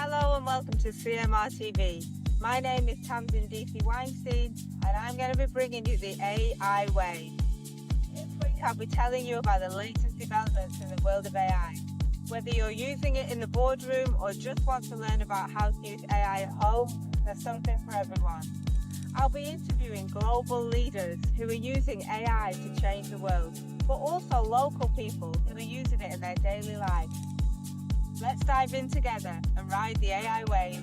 Hello and welcome to CMR TV. My name is Tamsin DC Weinstein and I'm going to be bringing you the AI way. This week I'll be telling you about the latest developments in the world of AI. Whether you're using it in the boardroom or just want to learn about how to use AI at home, there's something for everyone. I'll be interviewing global leaders who are using AI to change the world, but also local people who are using it in their daily lives. Let's dive in together and ride the AI wave.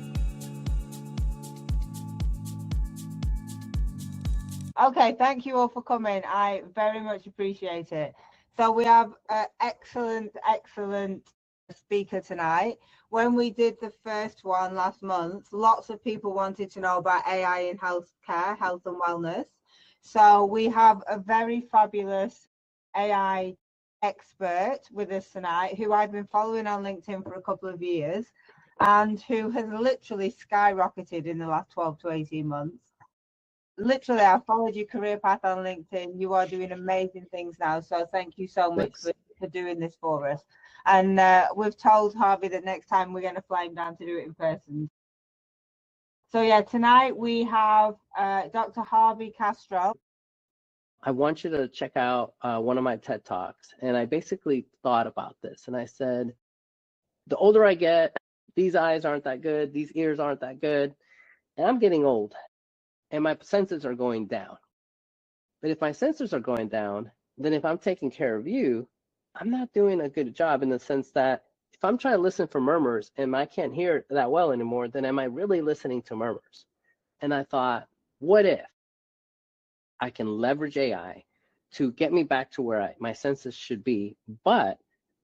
Okay, thank you all for coming. I very much appreciate it. So we have an excellent speaker tonight. When we did the first one last month, lots of people wanted to know about AI in healthcare, health and wellness. So we have a very fabulous AI expert with us tonight who I've been following on LinkedIn for a couple of years and who has literally skyrocketed in the last 12 to 18 months. Literally, I've followed your career path on LinkedIn. You are doing amazing things now. So thank you so much for doing this for us. And we've told Harvey that next time we're going to fly him down to do it in person. So yeah, tonight we have Dr. Harvey Castro. I want you to check out one of my TED Talks. And I basically thought about this. And I said, the older I get, these eyes aren't that good. These ears aren't that good. And I'm getting old. And my senses are going down. But if my senses are going down, then if I'm taking care of you, I'm not doing a good job in the sense that if I'm trying to listen for murmurs and I can't hear it that well anymore, then am I really listening to murmurs? And I thought, what if I can leverage AI to get me back to where my senses should be, but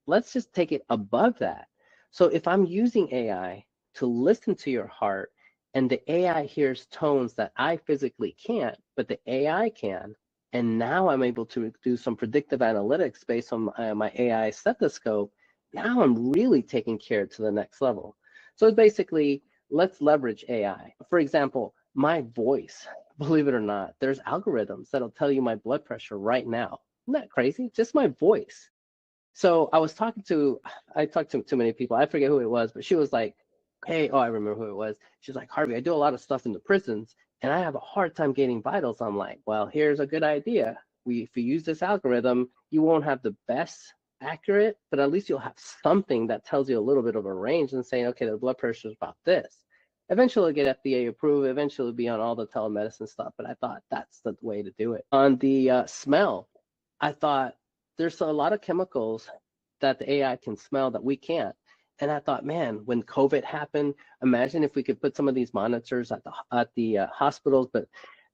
let's just take it above that. So if I'm using AI to listen to your heart and the AI hears tones that I physically can't, but the AI can, and now I'm able to do some predictive analytics based on my AI stethoscope, now I'm really taking care to the next level. So basically, let's leverage AI. For example, my voice, believe it or not, there's algorithms that'll tell you my blood pressure right now. Isn't that crazy? Just my voice. So I talked to too many people. I forget who it was, but she was like, hey, I remember who it was. She's like, Harvey, I do a lot of stuff in the prisons and I have a hard time getting vitals. I'm like, well, here's a good idea. If you use this algorithm, you won't have the best accurate, but at least you'll have something that tells you a little bit of a range and saying, okay, the blood pressure is about this. Eventually it'll get FDA approved, eventually it'll be on all the telemedicine stuff, but I thought that's the way to do it. On the smell, I thought there's a lot of chemicals that the AI can smell that we can't. And I thought, man, when COVID happened, imagine if we could put some of these monitors at the hospitals, but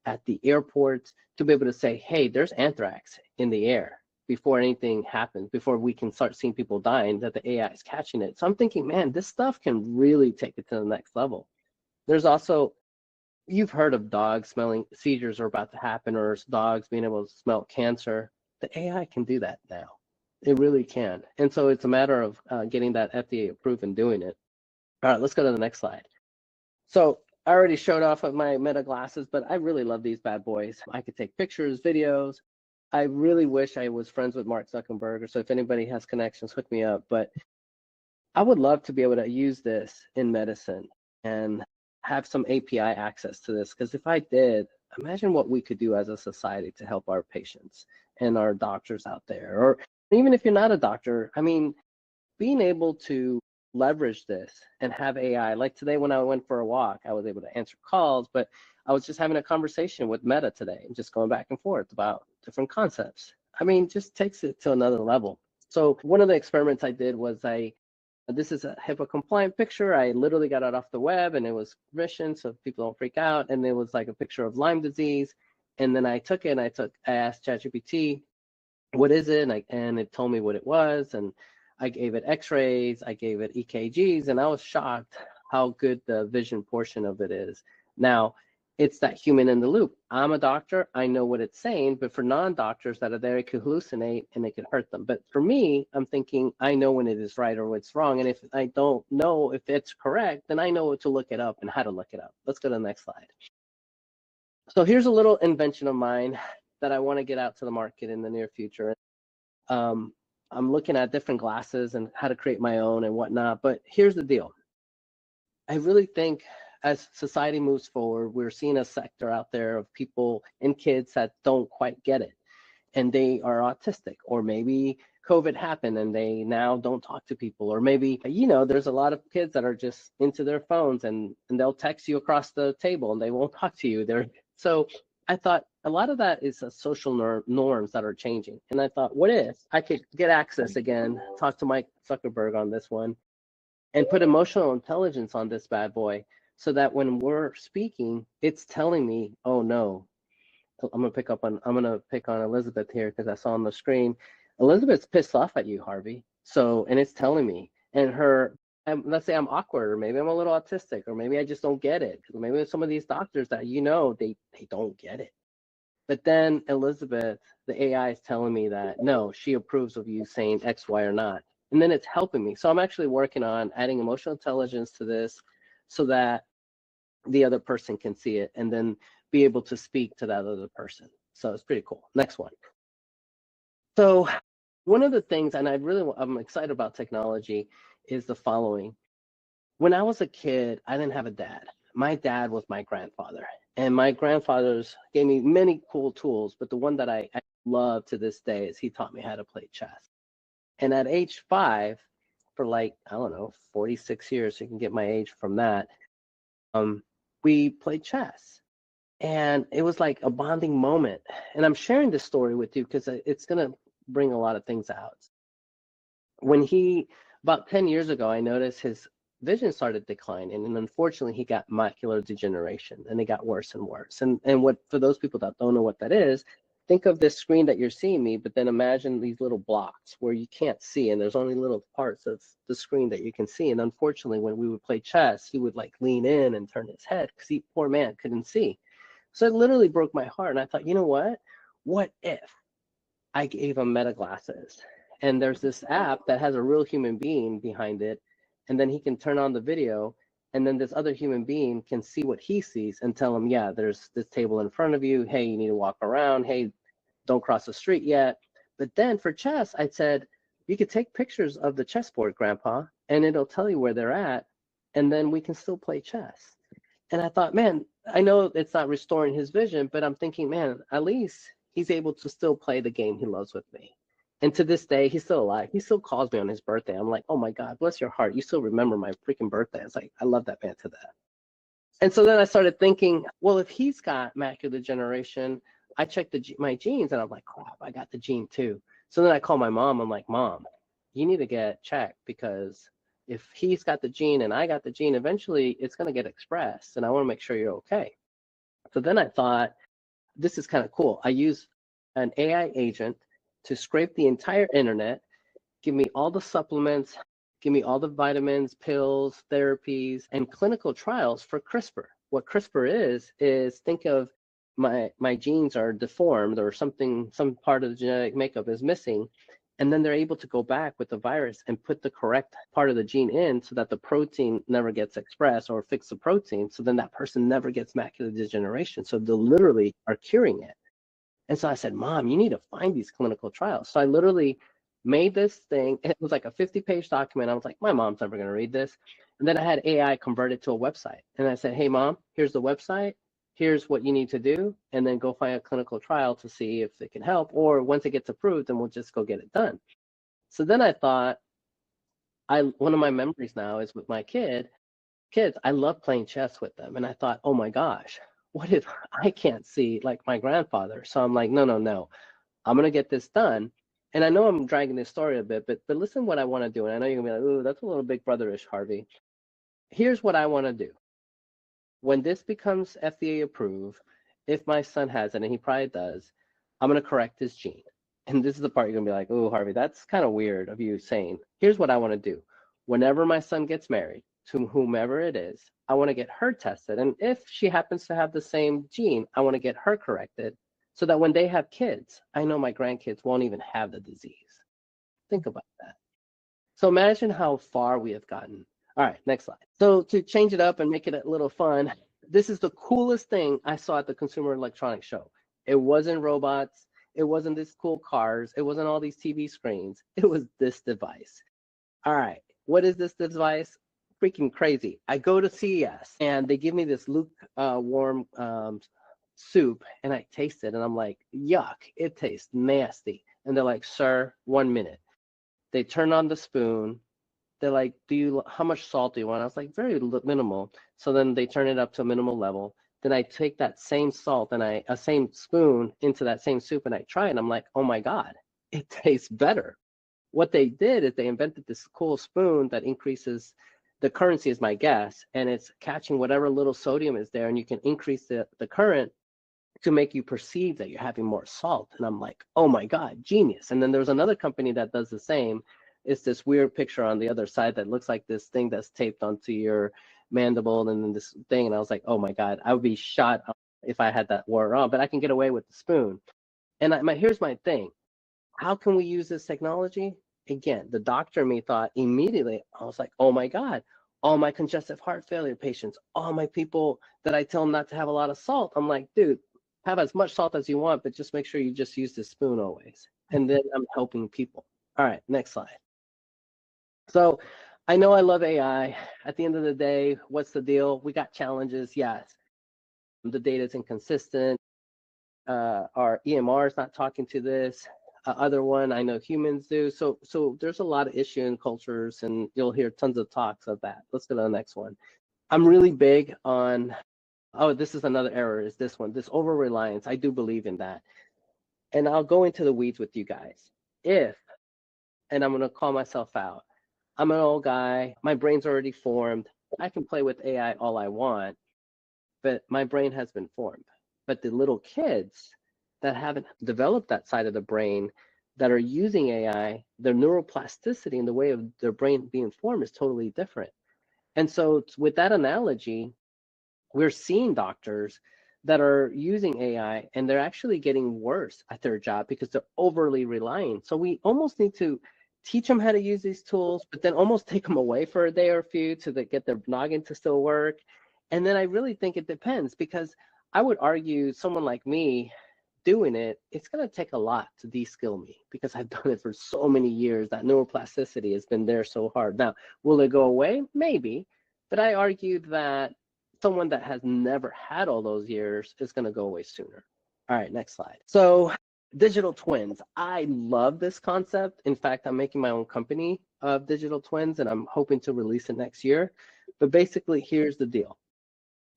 at the airports to be able to say, hey, there's anthrax in the air before anything happens, before we can start seeing people dying, that the AI is catching it. So I'm thinking, man, this stuff can really take it to the next level. There's also, you've heard of dogs smelling seizures are about to happen, or dogs being able to smell cancer. The AI can do that now. It really can. And so it's a matter of getting that FDA approved and doing it. All right, let's go to the next slide. So I already showed off of my Meta glasses, but I really love these bad boys. I could take pictures, videos. I really wish I was friends with Mark Zuckerberg, so if anybody has connections, hook me up. But I would love to be able to use this in medicine and have some API access to this, because if I did, imagine what we could do as a society to help our patients and our doctors out there. Or even if you're not a doctor, I mean, being able to leverage this and have AI, like today when I went for a walk, I was able to answer calls, but I was just having a conversation with Meta today and just going back and forth about different concepts. I mean, just takes it to another level. So one of the experiments I did was this is a HIPAA compliant picture. I literally got it off the web and it was permission so people don't freak out. And it was like a picture of Lyme disease. And then I took it and I asked ChatGPT, what is it? And it told me what it was. And I gave it x-rays, I gave it EKGs, and I was shocked how good the vision portion of it is. Now, it's that human in the loop. I'm a doctor, I know what it's saying, but for non-doctors that are there, it could hallucinate and it could hurt them. But for me, I'm thinking, I know when it is right or what's wrong. And if I don't know if it's correct, then I know what to look it up and how to look it up. Let's go to the next slide. So here's a little invention of mine that I want to get out to the market in the near future. I'm looking at different glasses and how to create my own and whatnot, but here's the deal. I really think as society moves forward, we're seeing a sector out there of people and kids that don't quite get it, and they are autistic, or maybe COVID happened and they now don't talk to people, or maybe, there's a lot of kids that are just into their phones, and they'll text you across the table and they won't talk to you. So I thought a lot of that is social norms that are changing. And I thought, what if I could get access again, talk to Mike Zuckerberg on this one, and put emotional intelligence on this bad boy, so that when we're speaking, it's telling me, oh no, I'm gonna pick on Elizabeth here because I saw on the screen, Elizabeth's pissed off at you, Harvey. So, and it's telling me, and let's say I'm awkward, or maybe I'm a little autistic, or maybe I just don't get it. Because maybe some of these doctors that they don't get it. But then Elizabeth, the AI, is telling me that no, she approves of you saying X, Y, or not. And then it's helping me. So I'm actually working on adding emotional intelligence to this, so that the other person can see it and then be able to speak to that other person. So it's pretty cool. Next one. So one of the things, and I'm excited about technology, is the following. When I was a kid, I didn't have a dad. My dad was my grandfather, and my grandfathers gave me many cool tools, but the one that I love to this day is he taught me how to play chess. And at age 5, for like, I don't know, 46 years, so you can get my age from that, we played chess. And it was like a bonding moment. And I'm sharing this story with you because it's going to bring a lot of things out. About 10 years ago, I noticed his vision started declining. And unfortunately, he got macular degeneration, and it got worse and worse. And for those people that don't know what that is, think of this screen that you're seeing me, but then imagine these little blocks where you can't see, and there's only little parts of the screen that you can see. And unfortunately, when we would play chess, he would like lean in and turn his head because he, poor man, couldn't see. So it literally broke my heart. And I thought, you know what? What if I gave him meta glasses? And there's this app that has a real human being behind it. And then he can turn on the video. And then this other human being can see what he sees and tell him, yeah, there's this table in front of you. Hey, you need to walk around. Hey, don't cross the street yet. But then for chess, I said, you could take pictures of the chessboard, Grandpa, and it'll tell you where they're at. And then we can still play chess. And I thought, man, I know it's not restoring his vision, but I'm thinking, man, at least he's able to still play the game he loves with me. And to this day, he's still alive. He still calls me on his birthday. I'm like, oh my God, bless your heart. You still remember my freaking birthday. It's like, I love that man to that. And so then I started thinking, well, if he's got macular degeneration, I checked my genes, and I'm like, crap, I got the gene too. So then I call my mom. I'm like, Mom, you need to get checked, because if he's got the gene and I got the gene, eventually it's going to get expressed, and I want to make sure you're okay. So then I thought, this is kind of cool. I use an AI agent to scrape the entire internet, give me all the supplements, give me all the vitamins, pills, therapies, and clinical trials for CRISPR. What CRISPR is think of my genes are deformed, or some part of the genetic makeup is missing. And then they're able to go back with the virus and put the correct part of the gene in, so that the protein never gets expressed, or fix the protein. So then that person never gets macular degeneration. So they literally are curing it. And so I said, Mom, you need to find these clinical trials. So I literally made this thing. It was like a 50-page document. I was like, my mom's never going to read this. And then I had AI convert it to a website. And I said, hey, Mom, here's the website. Here's what you need to do, and then go find a clinical trial to see if it can help, or once it gets approved, then we'll just go get it done. So then I thought, one of my memories now is with my kids, I love playing chess with them. And I thought, oh my gosh, what if I can't see like my grandfather? So I'm like, no, I'm going to get this done. And I know I'm dragging this story a bit, but listen what I want to do. And I know you're going to be like, ooh, that's a little big brotherish, Harvey. Here's what I want to do. When this becomes FDA approved, if my son has it, and he probably does, I'm going to correct his gene. And this is the part you're going to be like, oh, Harvey, that's kind of weird of you saying. Here's what I want to do. Whenever my son gets married, to whomever it is, I want to get her tested. And if she happens to have the same gene, I want to get her corrected, so that when they have kids, I know my grandkids won't even have the disease. Think about that. So imagine how far we have gotten. All right, next slide. So to change it up and make it a little fun, this is the coolest thing I saw at the Consumer Electronics Show. It wasn't robots. It wasn't these cool cars. It wasn't all these TV screens. It was this device. All right, what is this device? freaking crazy. I go to CES and they give me this lukewarm soup, and I taste it and I'm like, yuck, it tastes nasty. And they're like, sir, 1 minute. They turn on the spoon. They're like, how much salt do you want? I was like, very minimal. So then they turn it up to a minimal level. Then I take that same salt and a same spoon into that same soup and I try it. And I'm like, oh my God, it tastes better. What they did is they invented this cool spoon that increases the currency, is my guess, and it's catching whatever little sodium is there, and you can increase the current to make you perceive that you're having more salt. And I'm like, oh my God, genius. And then there's another company that does the same. It's this weird picture on the other side that looks like this thing that's taped onto your mandible and then this thing. And I was like, oh my God, I would be shot if I had that wore on, but I can get away with the spoon. And here's my thing. How can we use this technology? Again, the doctor in me thought immediately, I was like, oh my God, all my congestive heart failure patients, all my people that I tell them not to have a lot of salt. I'm like, dude, have as much salt as you want, but just make sure you just use the spoon always. And then I'm helping people. All right, next slide. So I know I love AI. At the end of the day, what's the deal? We got challenges, yes. The data is inconsistent. Our EMR is not talking to this. Other one, I know humans do. So there's a lot of issue in cultures, and you'll hear tons of talks of that. Let's go to the next one. I'm really big on, oh, this is another error, is this one, this over-reliance. I do believe in that. And I'll go into the weeds with you guys. And I'm gonna call myself out, I'm an old guy, my brain's already formed. I can play with AI all I want, but my brain has been formed. But the little kids that haven't developed that side of the brain that are using AI, their neuroplasticity and the way of their brain being formed is totally different. And so with that analogy, we're seeing doctors that are using AI and they're actually getting worse at their job because they're overly relying. So we almost need to teach them how to use these tools, but then almost take them away for a day or a few to get their noggin to still work. And then I really think it depends, because I would argue someone like me doing it, it's going to take a lot to de-skill me because I've done it for so many years. That neuroplasticity has been there so hard. Now, will it go away? Maybe. But I argue that someone that has never had all those years is going to go away sooner. All right, next slide. So digital twins. I love this concept. In fact, I'm making my own company of digital twins, and I'm hoping to release it next year. But basically, here's the deal.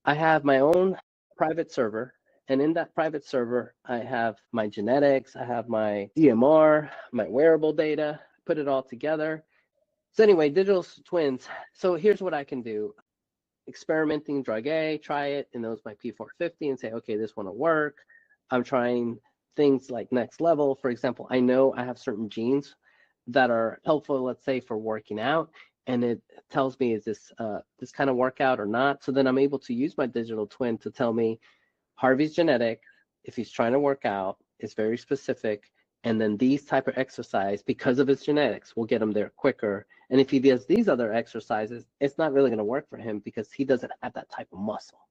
I have my own private server, and in that private server, I have my genetics, I have my EMR, my wearable data, put it all together. So anyway, digital twins. So here's what I can do. Experimenting drug A, try it, and those my P450 and say, okay, this one will work. I'm trying things like next level. For example, I know I have certain genes that are helpful, let's say, for working out, and it tells me, is this this kind of workout or not? So then I'm able to use my digital twin to tell me Harvey's genetic, if he's trying to work out, is very specific, and then these type of exercise, because of his genetics, will get him there quicker. And if he does these other exercises, it's not really going to work for him because he doesn't have that type of muscle.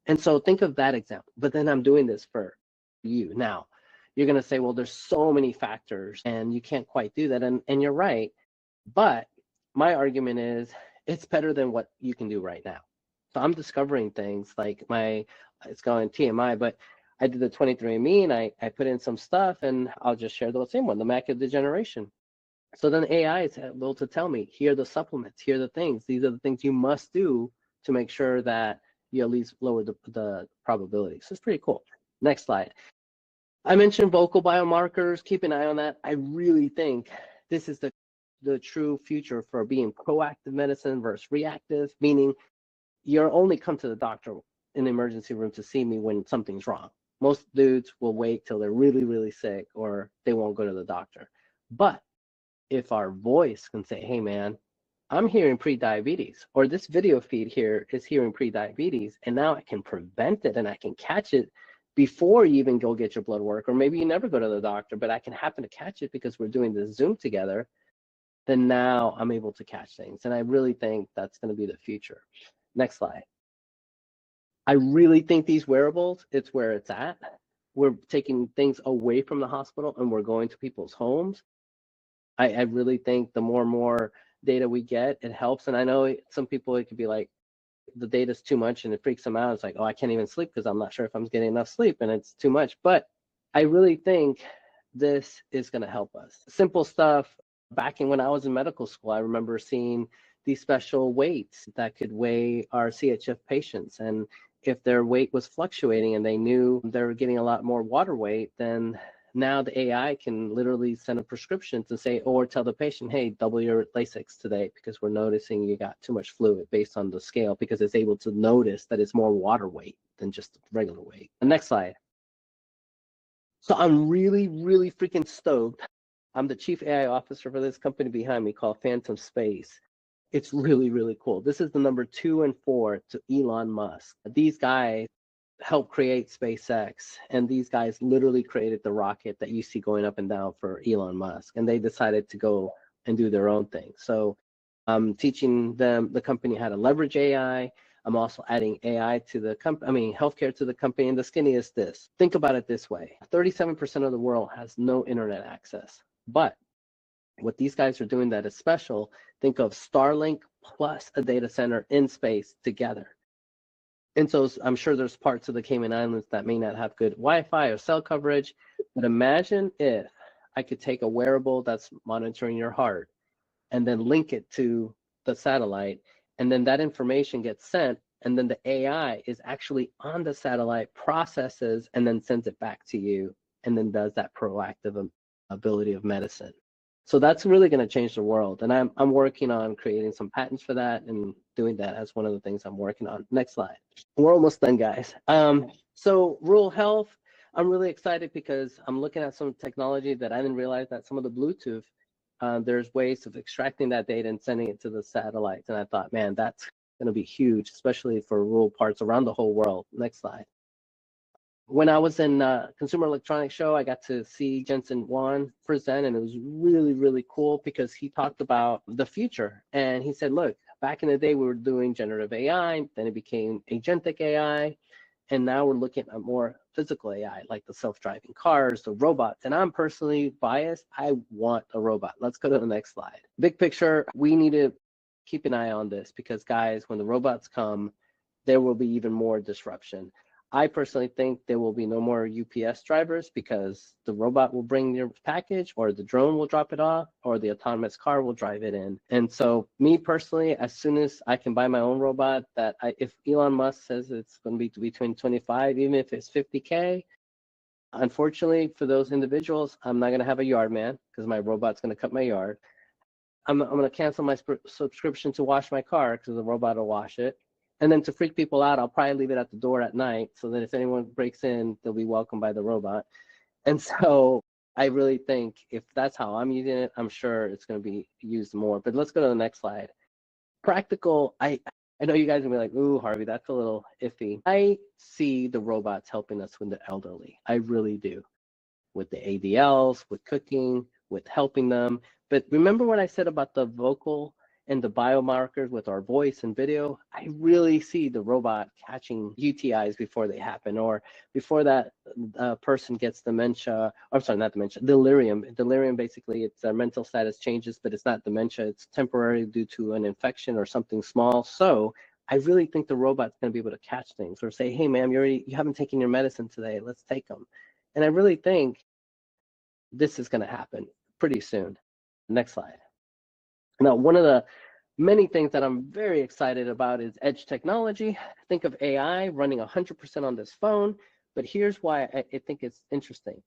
And so think of that example. But then I'm doing this for you. Now, you're going to say, well, there's so many factors and you can't quite do that. And you're right. But my argument is it's better than what you can do right now. So I'm discovering things like it's going TMI, but I did the 23andMe and I put in some stuff, and I'll just share the same one, the macular degeneration. So then AI is able to tell me, here are the supplements, here are the things, these are the things you must do to make sure that you at least lower the probability. So it's pretty cool. Next slide. I mentioned vocal biomarkers. Keep an eye on that. I really think this is the true future for being proactive medicine versus reactive, meaning you're only come to the doctor in the emergency room to see me when something's wrong. Most dudes will wait till they're really, really sick, or they won't go to the doctor. But if our voice can say, hey man, I'm hearing pre-diabetes, or this video feed here is hearing pre-diabetes, and now I can prevent it and I can catch it before you even go get your blood work, or maybe you never go to the doctor, but I can happen to catch it because we're doing this Zoom together, then now I'm able to catch things. And I really think that's going to be the future. Next slide. I really think these wearables, it's where it's at. We're taking things away from the hospital and we're going to people's homes. I really think the more and more data we get, it helps. And I know some people, it could be like the data's too much and it freaks them out. It's like, oh, I can't even sleep because I'm not sure if I'm getting enough sleep and it's too much. But I really think this is going to help us. Simple stuff. Back in when I was in medical school, I remember seeing these special weights that could weigh our CHF patients. And if their weight was fluctuating and they knew they were getting a lot more water weight, then now the AI can literally send a prescription to say, or tell the patient, hey, double your Lasix today because we're noticing you got too much fluid based on the scale, because it's able to notice that it's more water weight than just regular weight. The next slide. So I'm really, really freaking stoked. I'm the chief AI officer for this company behind me called Phantom Space. It's really, really cool. This is the number 2 and 4 to Elon Musk. These guys helped create SpaceX, and these guys literally created the rocket that you see going up and down for Elon Musk, and they decided to go and do their own thing. So I'm teaching them, the company, how to leverage AI. I'm also adding AI to the company, healthcare to the company. And the skinny is this. Think about it this way. 37% of the world has no internet access. But what these guys are doing that is special, think of Starlink plus a data center in space together. And so I'm sure there's parts of the Cayman Islands that may not have good Wi-Fi or cell coverage. But imagine if I could take a wearable that's monitoring your heart and then link it to the satellite, and then that information gets sent, and then the AI is actually on the satellite, processes, and then sends it back to you, and then does that proactive ability of medicine. So that's really going to change the world, and I'm working on creating some patents for that and doing that as one of the things I'm working on. Next slide. We're almost done, guys. So rural health, I'm really excited because I'm looking at some technology that I didn't realize that some of the Bluetooth, there's ways of extracting that data and sending it to the satellites. And I thought, man, that's going to be huge, especially for rural parts around the whole world. Next slide. When I was in Consumer Electronics Show, I got to see Jensen Huang present, and it was really, really cool because he talked about the future. And he said, look, back in the day, we were doing generative AI, then it became agentic AI. And now we're looking at more physical AI, like the self-driving cars, the robots. And I'm personally biased. I want a robot. Let's go to the next slide. Big picture, we need to keep an eye on this because, guys, when the robots come, there will be even more disruption. I personally think there will be no more UPS drivers because the robot will bring your package, or the drone will drop it off, or the autonomous car will drive it in. And so me personally, as soon as I can buy my own robot, if Elon Musk says it's going to be between 25, even if it's 50K, unfortunately for those individuals, I'm not going to have a yard man because my robot's going to cut my yard. I'm going to cancel my subscription to wash my car because the robot will wash it. And then to freak people out, I'll probably leave it at the door at night so that if anyone breaks in, they'll be welcomed by the robot. And so I really think if that's how I'm using it, I'm sure it's going to be used more. But let's go to the next slide. Practical, I know you guys will be like, ooh, Harvey, that's a little iffy. I see the robots helping us with the elderly. I really do. With the ADLs, with cooking, with helping them. But remember what I said about the vocal and the biomarkers with our voice and video? I really see the robot catching UTIs before they happen, or before that person gets dementia. I'm sorry, not dementia, delirium. Delirium, basically, it's their mental status changes, but it's not dementia. It's temporary due to an infection or something small. So I really think the robot's going to be able to catch things, or say, hey, ma'am, you haven't taken your medicine today. Let's take them. And I really think this is going to happen pretty soon. Next slide. Now, one of the many things that I'm very excited about is edge technology. Think of AI running 100% on this phone, but here's why I think it's interesting.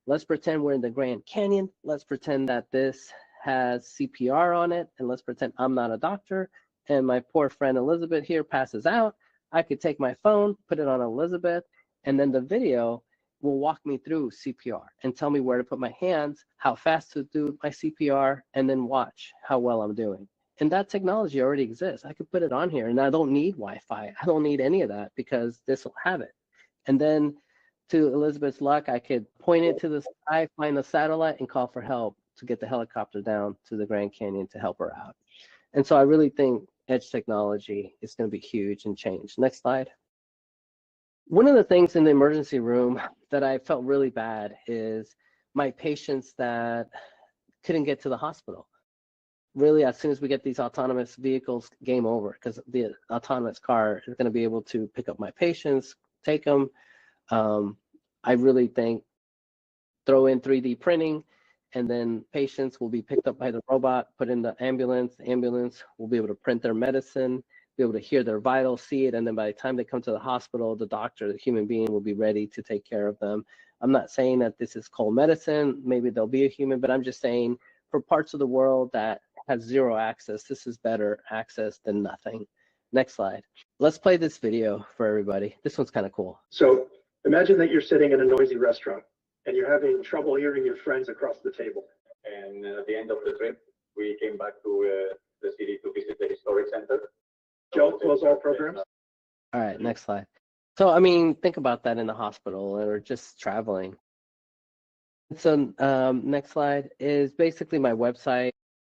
Let's pretend we're in the Grand Canyon. Let's pretend that this has CPR on it, and let's pretend I'm not a doctor, and my poor friend Elizabeth here passes out. I could take my phone, put it on Elizabeth, and then the video will walk me through CPR and tell me where to put my hands, how fast to do my CPR, and then watch how well I'm doing. And that technology already exists. I could put it on here, and I don't need Wi-Fi. I don't need any of that because this will have it. And then to Elizabeth's luck, I could point it to the sky, find the satellite, and call for help to get the helicopter down to the Grand Canyon to help her out. And so I really think edge technology is going to be huge and change. Next slide. One of the things in the emergency room that I felt really bad is my patients that couldn't get to the hospital. really, as soon as we get these autonomous vehicles, game over, because the autonomous car is going to be able to pick up my patients, take them. I really think throw in 3D printing, and then patients will be picked up by the robot, put in the ambulance. The ambulance will be able to print their medicine, be able to hear their vitals, see it, and then by the time they come to the hospital, the doctor, the human being, will be ready to take care of them. I'm not saying that this is cold medicine. Maybe they'll be a human, but I'm just saying for parts of the world that has zero access, this is better access than nothing. Next slide. Let's play this video for everybody. This one's kind of cool. So imagine that you're sitting in a noisy restaurant and you're having trouble hearing your friends across the table. And at the end of the trip, we came back to the city to visit the historic center. Joe, close all programs. All right, next slide. So, I mean, think about that in the hospital or just traveling. So, next slide is basically my website.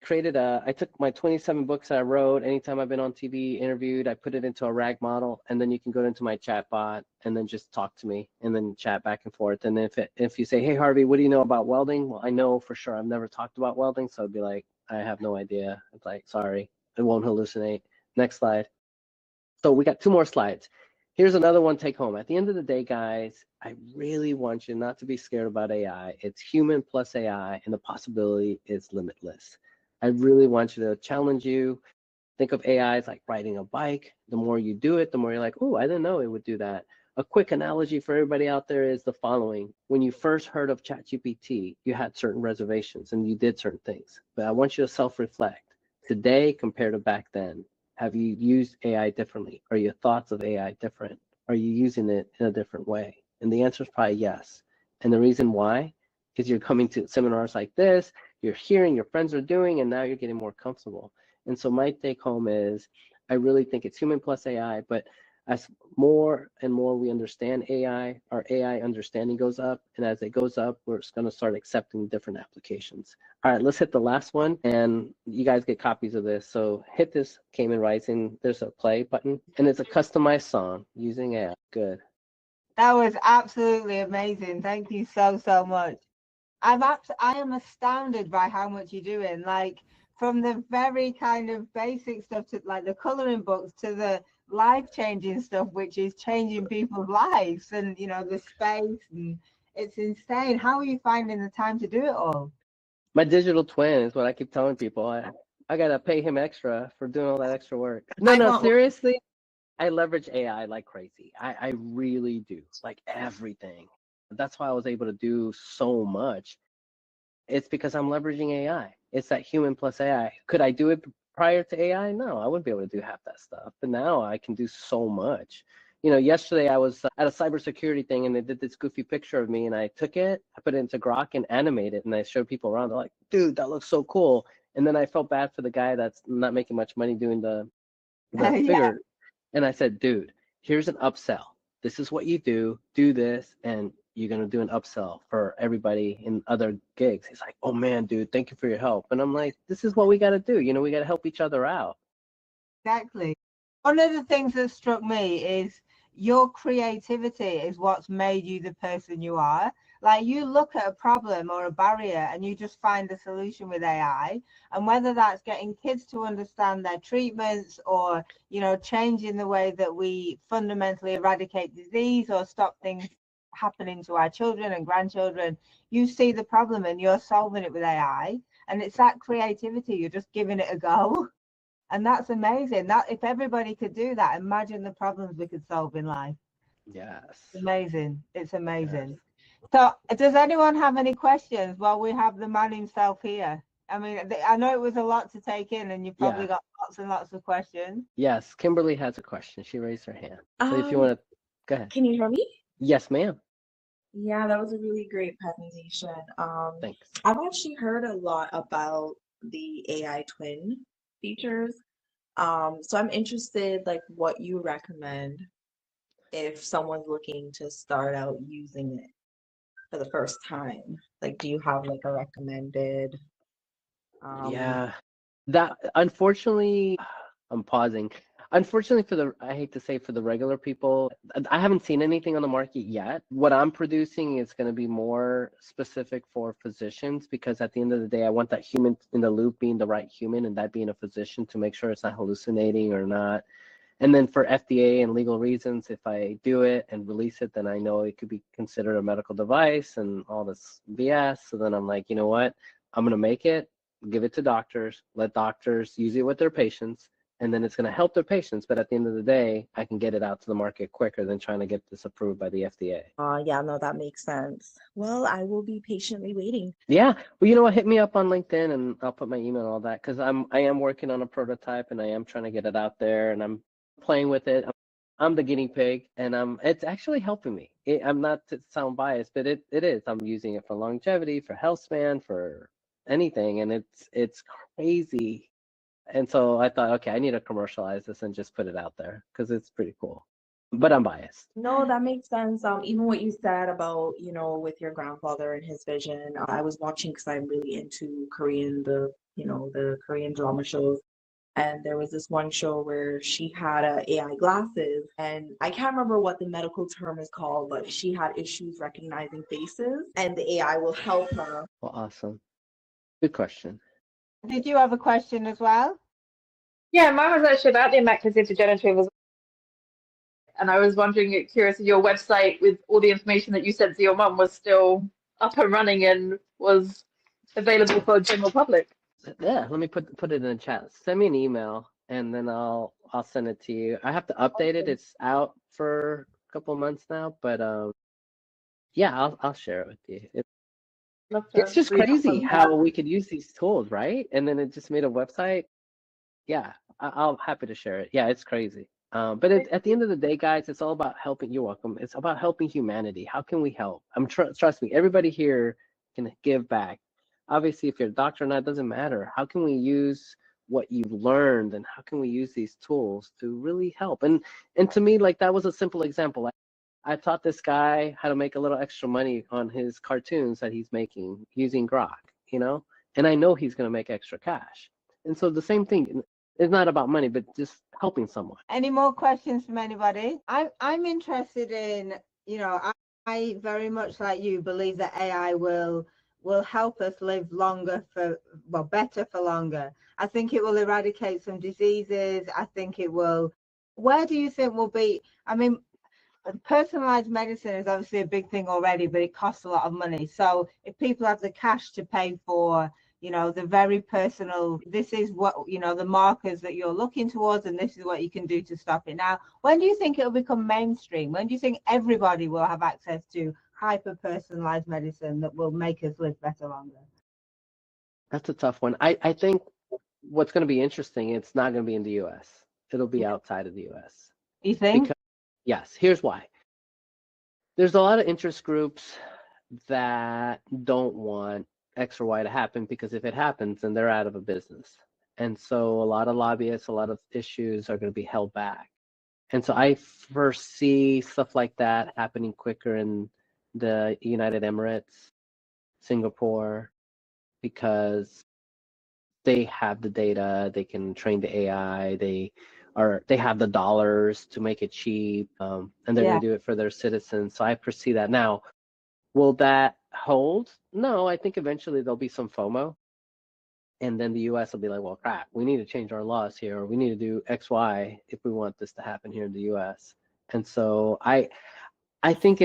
I took my 27 books that I wrote, anytime I've been on TV, interviewed, I put it into a RAG model, and then you can go into my chat bot and then just talk to me and then chat back and forth. And if you say, hey, Harvey, what do you know about welding? Well, I know for sure I've never talked about welding, so I'd be like, I have no idea. It's like, sorry, it won't hallucinate. Next slide. So we got 2 more slides. Here's another one take home. At the end of the day, guys, I really want you not to be scared about AI. It's human plus AI, and the possibility is limitless. I really want you to challenge you. Think of AI as like riding a bike. The more you do it, the more you're like, oh, I didn't know it would do that. A quick analogy for everybody out there is the following. When you first heard of ChatGPT, you had certain reservations and you did certain things. But I want you to self-reflect. Today compared to back then, have you used AI differently? Are your thoughts of AI different? Are you using it in a different way? And the answer is probably yes. And the reason why is you're coming to seminars like this, you're hearing your friends are doing, and now you're getting more comfortable. And so my take home is, I really think it's human plus AI, but as more and more we understand AI, our AI understanding goes up. And as it goes up, we're just going to start accepting different applications. All right, let's hit the last one. And you guys get copies of this. So hit this Cayman Rising. There's a play button, and it's a customized song using AI. Good. That was absolutely amazing. Thank you so, so much. I am astounded by how much you're doing. Like, from the very kind of basic stuff to like the coloring books to the life-changing stuff, which is changing people's lives, and you know, the space, and it's insane. How are you finding the time to do it all? My digital twin is what I keep telling people. I gotta pay him extra for doing all that extra work. No, seriously, I leverage AI like crazy. I really do, like everything. That's why I was able to do so much. It's because I'm leveraging AI. It's that human plus AI. Could I do it prior to AI? No, I wouldn't be able to do half that stuff. But now I can do so much. You know, yesterday I was at a cybersecurity thing and they did this goofy picture of me and I took it, I put it into Grok and animated it and I showed people around. They're like, dude, that looks so cool. And then I felt bad for the guy that's not making much money doing the figure. And I said, dude, here's an upsell. This is what you do this, and you're going to do an upsell for everybody in other gigs. He's like, oh man, dude, thank you for your help. And I'm like, this is what we got to do. You know, we got to help each other out. Exactly. One of the things that struck me is your creativity is what's made you the person you are. Like, you look at a problem or a barrier and you just find a solution with AI. And whether that's getting kids to understand their treatments or, you know, changing the way that we fundamentally eradicate disease or stop things happening to our children and grandchildren, you see the problem and you're solving it with AI. And it's that creativity, you're just giving it a go. And that's amazing. That if everybody could do that, imagine the problems we could solve in life. Yes. It's amazing. It's amazing. Yes. So does anyone have any questions? Well, we have the man himself here. I mean, I know it was a lot to take in and you've probably got lots and lots of questions. Yes, Kimberly has a question. She raised her hand. So if you want to, go ahead. Can you hear me? Yes, ma'am. Yeah, that was a really great presentation. Thanks. I've actually heard a lot about the AI twin features. So I'm interested, like, what you recommend if someone's looking to start out using it for the first time. Like, do you have like a recommended? Yeah, that unfortunately, I'm pausing. Unfortunately, I hate to say, for the regular people, I haven't seen anything on the market yet. What I'm producing is going to be more specific for physicians, because at the end of the day, I want that human in the loop being the right human, and that being a physician, to make sure it's not hallucinating or not. And then for FDA and legal reasons, if I do it and release it, then I know it could be considered a medical device and all this BS. So then I'm like, you know what? I'm going to make it, give it to doctors, let doctors use it with their patients, and then it's going to help their patients. But at the end of the day, I can get it out to the market quicker than trying to get this approved by the FDA. Yeah, no, that makes sense. Well, I will be patiently waiting. Yeah. Well, you know what? Hit me up on LinkedIn and I'll put my email and all that, because I am working on a prototype and I am trying to get it out there, and I'm playing with it. I'm the guinea pig, and it's actually helping me. I'm not to sound biased, but it is. I'm using it for longevity, for health span, for anything, and it's crazy. And so I thought, okay, I need to commercialize this and just put it out there because it's pretty cool. But I'm biased. No, that makes sense. Even what you said about, with your grandfather and his vision, I was watching because I'm really into the Korean drama shows. And there was this one show where she had AI glasses, and I can't remember what the medical term is called, but she had issues recognizing faces, and the AI will help her. Well, awesome. Good question. Did you have a question as well? Yeah, mine was actually about the immaculate degenerative, and I was wondering, curious, if your website with all the information that you sent to your mum was still up and running and was available for general public. Yeah, let me put it in the chat. Send me an email and then I'll send it to you. I have to update it. It's out for a couple of months now, but yeah, I'll share it with you. It's just crazy how we could use these tools, right? And then it just made a website. Yeah, I'm happy to share it. Yeah, it's crazy. But at the end of the day, guys, it's all about helping. You're welcome. It's about helping humanity. How can we help? Trust me, everybody here can give back. Obviously, if you're a doctor or not, it doesn't matter. How can we use what you've learned, and how can we use these tools to really help? And to me, like, that was a simple example. I taught this guy how to make a little extra money on his cartoons that he's making using Grok, and I know he's going to make extra cash. And so the same thing, it's not about money, but just helping someone. Any more questions from anybody? I'm interested in, I very much like you believe that AI will help us live longer better for longer. I think it will eradicate some diseases. I think it will. Where do you think will be? I mean, personalized medicine is obviously a big thing already, but it costs a lot of money. So if people have the cash to pay for, the very personal, this is what, the markers that you're looking towards, and this is what you can do to stop it. Now, when do you think it'll become mainstream? When do you think everybody will have access to hyper-personalized medicine that will make us live better longer? That's a tough one. I think what's going to be interesting, it's not going to be in the US. It'll be outside of the US. You think? Yes, here's why. There's a lot of interest groups that don't want X or Y to happen, because if it happens, then they're out of a business. And so a lot of lobbyists, a lot of issues are going to be held back. And so I foresee stuff like that happening quicker in the United Emirates, Singapore, because they have the data, they can train the AI, they have the dollars to make it cheap, and they're going to do it for their citizens. So I foresee that. Now, will that hold? No, I think eventually there'll be some FOMO, and then the US will be like, well, crap, we need to change our laws here, or we need to do X, Y if we want this to happen here in the US. And so I think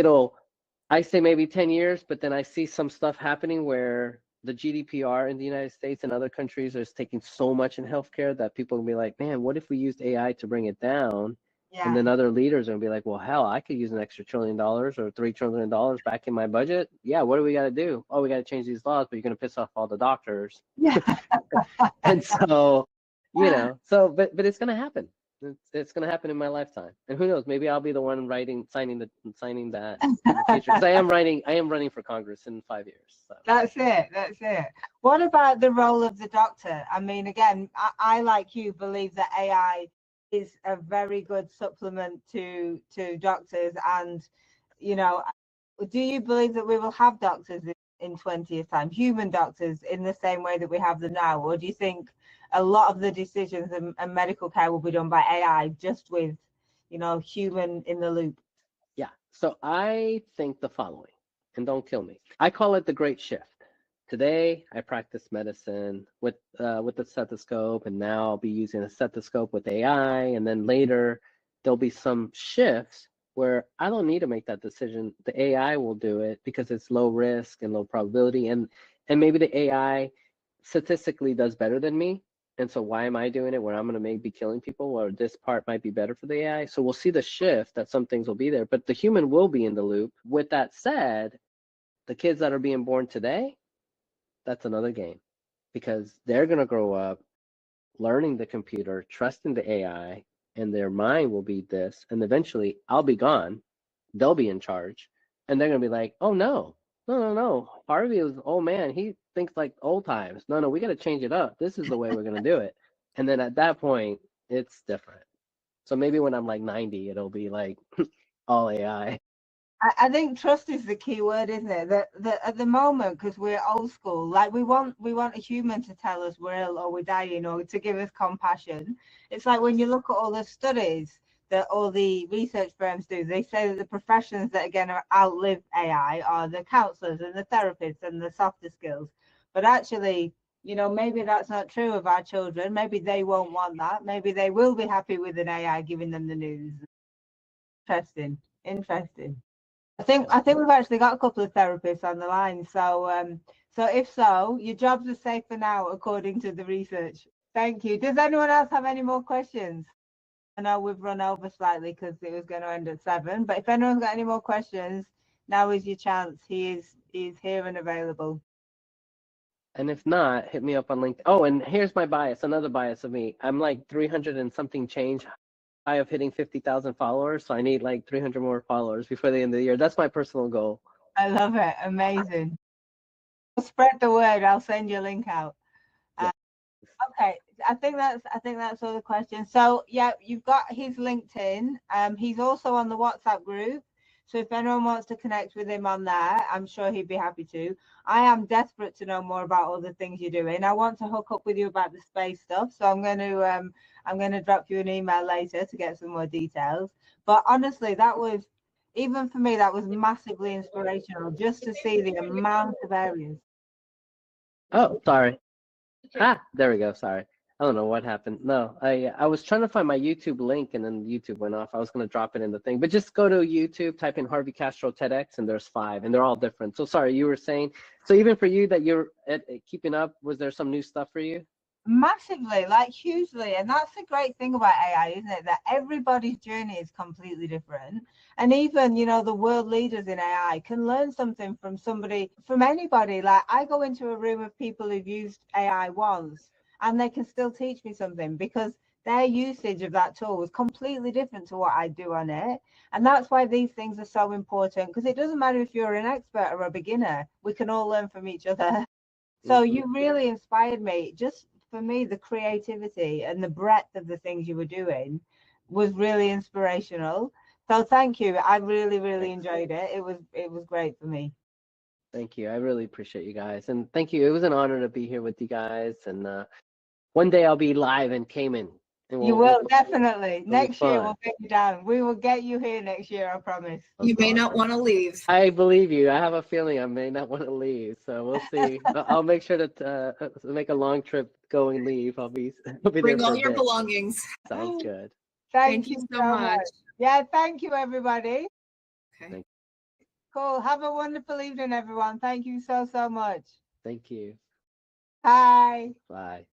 I say maybe 10 years, but then I see some stuff happening where the GDPR in the United States and other countries is taking so much in healthcare that people will be like, man, what if we used AI to bring it down? Yeah. And then other leaders are going to be like, well, hell, I could use an extra $1 trillion or $3 trillion back in my budget. Yeah, what do we got to do? Oh, we got to change these laws, but you're going to piss off all the doctors. Yeah. And so, but it's going to happen. It's going to happen in my lifetime, and who knows? Maybe I'll be the one signing that in the future, because I am running for Congress in 5 years. So. That's it. What about the role of the doctor? I mean, again, I like you believe that AI is a very good supplement to doctors, and do you believe that we will have doctors in in 20th time, human doctors in the same way that we have them now? Or do you think a lot of the decisions and medical care will be done by AI, just with, human in the loop? Yeah. So I think the following, and don't kill me. I call it the great shift. Today, I practice medicine with the stethoscope, and now I'll be using a stethoscope with AI. And then later, there'll be some shifts where I don't need to make that decision. The AI will do it because it's low risk and low probability, and maybe the AI statistically does better than me. And so why am I doing it where I'm going to maybe be killing people, or this part might be better for the AI? So we'll see the shift that some things will be there, but the human will be in the loop. With that said, the kids that are being born today, that's another game, because they're going to grow up learning the computer, trusting the AI, and their mind will be this. And eventually I'll be gone. They'll be in charge. And they're going to be like, oh, no. Harvey is old man. He thinks like old times. No, we got to change it up. This is the way we're going to do it. And then at that point, it's different. So maybe when I'm like 90, it'll be like all AI. I think trust is the key word, isn't it? That at the moment, because we're old school, like we want a human to tell us we're ill or we're dying, or to give us compassion. It's like when you look at all the studies that all the research firms do, they say that the professions that are going to outlive AI are the counselors and the therapists and the softer skills. But actually, maybe that's not true of our children. Maybe they won't want that. Maybe they will be happy with an AI giving them the news. Interesting. I think we've actually got a couple of therapists on the line. So if so, your jobs are safe for now, according to the research. Thank you. Does anyone else have any more questions? I know we've run over slightly because it was going to end at 7. But if anyone's got any more questions, now is your chance. He is here and available. And if not, hit me up on LinkedIn. Oh, and here's my bias, another bias of me. I'm like 300 and something change high of hitting 50,000 followers. So I need like 300 more followers before the end of the year. That's my personal goal. I love it. Amazing. Spread the word. I'll send you a link out. Yeah. Okay, I think that's all the questions. So yeah, you've got his LinkedIn. He's also on the WhatsApp group. So if anyone wants to connect with him on there, I'm sure he'd be happy to. I am desperate to know more about all the things you're doing. I want to hook up with you about the space stuff. So I'm going to drop you an email later to get some more details. But honestly, even for me, that was massively inspirational, just to see the amount of areas. Oh, sorry. There we go. Sorry. I don't know what happened. No, I was trying to find my YouTube link and then YouTube went off. I was going to drop it in the thing, but just go to YouTube, type in Harvey Castro TEDx, and there's 5, and they're all different. So sorry, you were saying, so even for you that you're keeping up, was there some new stuff for you? Massively, like hugely. And that's the great thing about AI, isn't it? That everybody's journey is completely different. And even, the world leaders in AI can learn something from anybody. Like I go into a room of people who've used AI once, and they can still teach me something because their usage of that tool was completely different to what I do on it. And that's why these things are so important, because it doesn't matter if you're an expert or a beginner, we can all learn from each other. So you really inspired me. Just for me, the creativity and the breadth of the things you were doing was really inspirational. So thank you. I really, really enjoyed it. It was great for me. Thank you. I really appreciate you guys. And thank you. It was an honor to be here with you guys. And one day I'll be live in Cayman. You will, definitely. Next year we'll get you down. We will get you here next year, I promise. You may not want to leave. I believe you. I have a feeling I may not want to leave. So we'll see. I'll make sure to make a long trip, go and leave. I'll be Bring there all for your a bit. belongings. Sounds good. Thank you so much. Yeah, thank you, everybody. Okay. Cool. Have a wonderful evening, everyone. Thank you so much. Thank you. Bye. Bye.